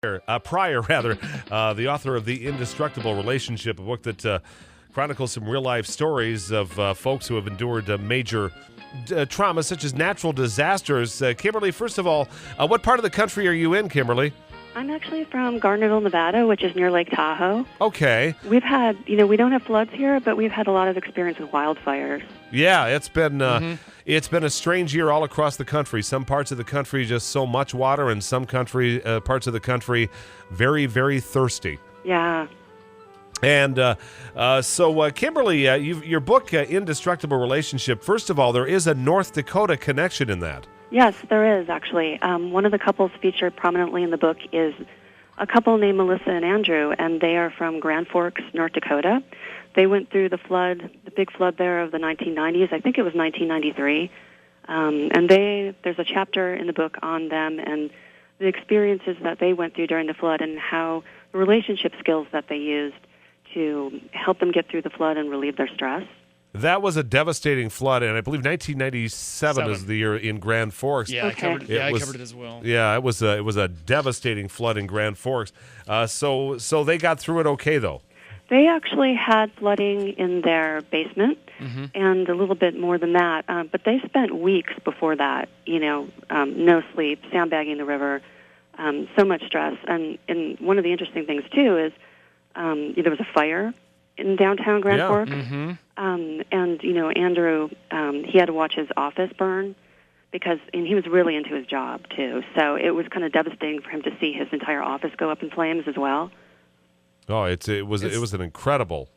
Pryor, the author of The Indestructible Relationship, a book that chronicles some real-life stories of folks who have endured major traumas, such as natural disasters. Kimberly, first of all, what part of the country are you in, Kimberly? I'm actually from Gardnerville, Nevada, which is near Lake Tahoe. Okay. We've had, we don't have floods here, but we've had a lot of experience with wildfires. Yeah, it's been a strange year all across the country. Some parts of the country just so much water, and some parts of the country very, very thirsty. Yeah. And so, Kimberly, your book, Indestructible Relationship, first of all, there is a North Dakota connection in that. Yes, there is, actually. One of the couples featured prominently in the book is a couple named Melissa and Andrew, and they are from Grand Forks, North Dakota. They went through the big flood there of the 1990s. I think it was 1993. And there's a chapter in the book on them and the experiences that they went through during the flood and how the relationship skills that they used to help them get through the flood and relieve their stress. That was a devastating flood, and I believe 1997 is the year in Grand Forks. Yeah, okay. I covered it as well. Yeah, it was a devastating flood in Grand Forks. So they got through it okay, though. They actually had flooding in their basement and a little bit more than that, but they spent weeks before that, no sleep, sandbagging the river, so much stress. And one of the interesting things, too, is there was a fire in downtown Grand Forks. Mm-hmm. And Andrew, he had to watch his office burn and he was really into his job, too. So it was kind of devastating for him to see his entire office go up in flames as well. Oh, it was an incredible,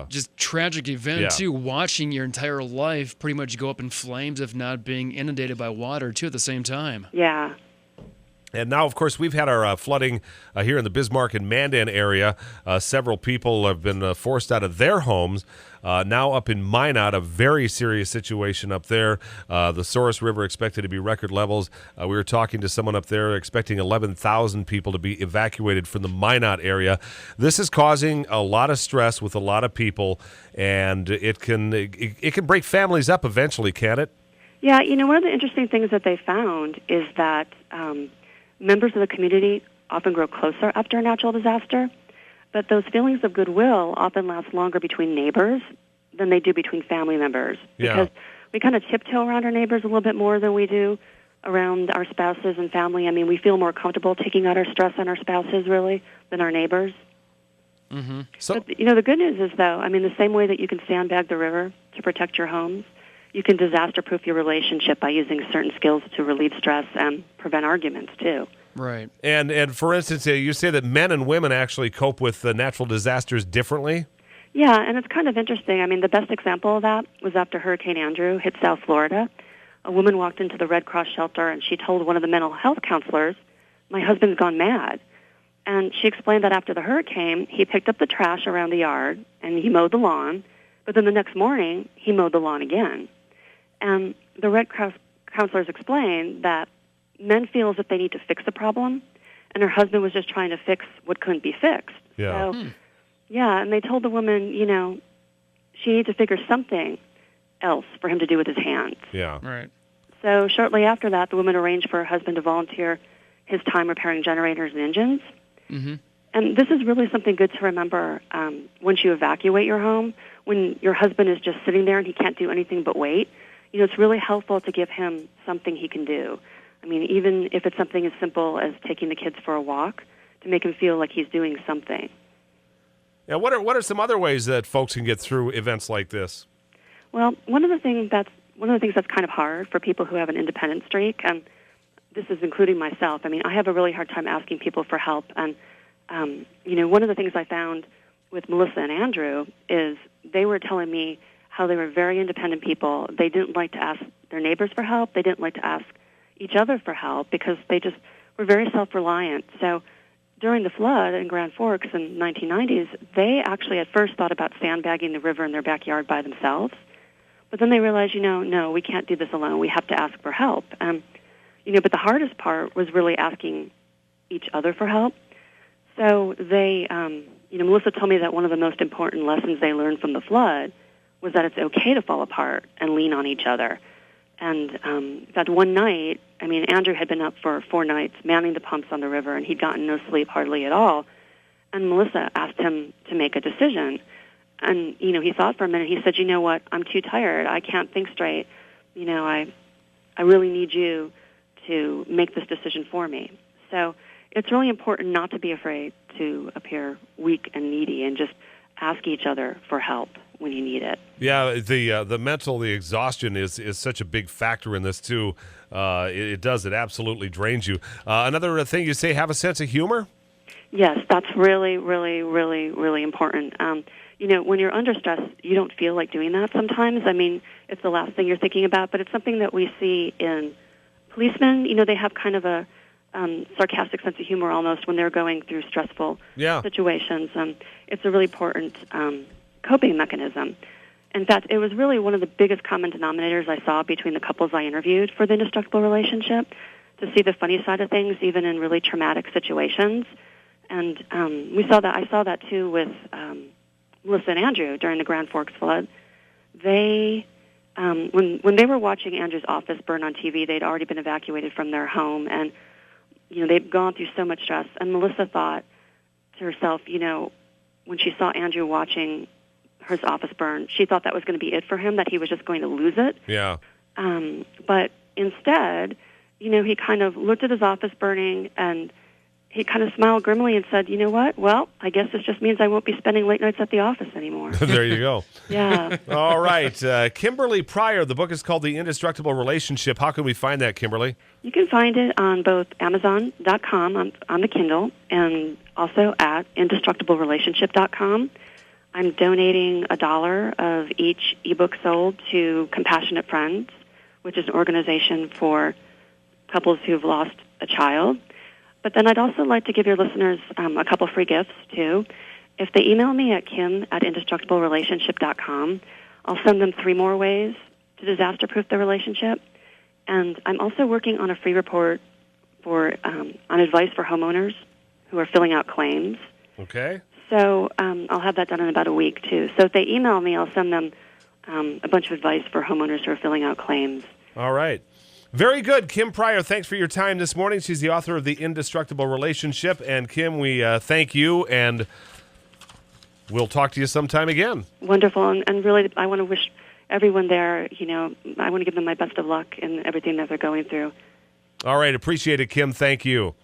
just tragic event too. Watching your entire life pretty much go up in flames, if not being inundated by water too, at the same time. Yeah. And now, of course, we've had our flooding here in the Bismarck and Mandan area. Several people have been forced out of their homes. Now up in Minot, a very serious situation up there. The Souris River expected to be record levels. We were talking to someone up there expecting 11,000 people to be evacuated from the Minot area. This is causing a lot of stress with a lot of people, and it can break families up eventually, can't it? Yeah, one of the interesting things that they found is that members of the community often grow closer after a natural disaster, but those feelings of goodwill often last longer between neighbors than they do between family members. Because we kind of tiptoe around our neighbors a little bit more than we do around our spouses and family. I mean, we feel more comfortable taking out our stress on our spouses, really, than our neighbors. Mm-hmm. But, the good news is, though, the same way that you can sandbag the river to protect your homes, you can disaster-proof your relationship by using certain skills to relieve stress and prevent arguments, too. Right. And for instance, you say that men and women actually cope with natural disasters differently? Yeah, and it's kind of interesting. The best example of that was after Hurricane Andrew hit South Florida. A woman walked into the Red Cross shelter, and she told one of the mental health counselors, "My husband's gone mad." And she explained that after the hurricane, he picked up the trash around the yard, and he mowed the lawn, but then the next morning, he mowed the lawn again. And the Red Cross counselors explained that men feel as if they need to fix the problem, and her husband was just trying to fix what couldn't be fixed. Yeah. So, and they told the woman, she needs to figure something else for him to do with his hands. Yeah. Right. So shortly after that, the woman arranged for her husband to volunteer his time repairing generators and engines. Mm-hmm. And this is really something good to remember once you evacuate your home, when your husband is just sitting there and he can't do anything but wait. It's really helpful to give him something he can do. Even if it's something as simple as taking the kids for a walk, to make him feel like he's doing something. Yeah, what are some other ways that folks can get through events like this? Well, one of the things that's kind of hard for people who have an independent streak, and this is including myself. I have a really hard time asking people for help. And one of the things I found with Melissa and Andrew is they were telling me how they were very independent people. They didn't like to ask their neighbors for help. They didn't like to ask each other for help because they just were very self-reliant. So during the flood in Grand Forks in the 1990s, they actually at first thought about sandbagging the river in their backyard by themselves. But then they realized, no, we can't do this alone. We have to ask for help. But the hardest part was really asking each other for help. So they, Melissa told me that one of the most important lessons they learned from the flood was that it's okay to fall apart and lean on each other. And in fact, one night, I mean, Andrew had been up for 4 nights manning the pumps on the river, and he'd gotten no sleep hardly at all. And Melissa asked him to make a decision. And, he thought for a minute. He said, you know what, I'm too tired. I can't think straight. I really need you to make this decision for me. So it's really important not to be afraid to appear weak and needy and just ask each other for help when you need it. Yeah, the exhaustion is such a big factor in this too. It absolutely drains you. Another thing you say, have a sense of humor? Yes, that's really, really, really, really important. When you're under stress, you don't feel like doing that sometimes. I mean, it's the last thing you're thinking about, but it's something that we see in policemen. They have kind of a sarcastic sense of humor almost when they're going through stressful situations. It's a really important coping mechanism. In fact, it was really one of the biggest common denominators I saw between the couples I interviewed for the Indestructible Relationship, to see the funny side of things even in really traumatic situations. And I saw that too with Melissa and Andrew during the Grand Forks flood. They, when they were watching Andrew's office burn on TV, they'd already been evacuated from their home, and they'd gone through so much stress. And Melissa thought to herself, when she saw Andrew watching his office burn, she thought that was going to be it for him, that he was just going to lose it. Yeah. But instead, he kind of looked at his office burning, and he kind of smiled grimly and said, you know what? Well, I guess this just means I won't be spending late nights at the office anymore. There you go. Yeah. All right. Kimberly Pryor, the book is called The Indestructible Relationship. How can we find that, Kimberly? You can find it on both Amazon.com on the Kindle and also at IndestructibleRelationship.com. I'm donating $1 of each ebook sold to Compassionate Friends, which is an organization for couples who've lost a child. But then I'd also like to give your listeners a couple free gifts, too. If they email me at kim@indestructiblerelationship.com, I'll send them 3 more ways to disaster-proof their relationship. And I'm also working on a free report on advice for homeowners who are filling out claims. Okay. So I'll have that done in about a week, too. So if they email me, I'll send them a bunch of advice for homeowners who are filling out claims. All right. Very good. Kim Pryor, thanks for your time this morning. She's the author of The Indestructible Relationship. And Kim, we thank you, and we'll talk to you sometime again. Wonderful. And really, I want to wish everyone there, I want to give them my best of luck in everything that they're going through. All right. Appreciate it, Kim. Thank you.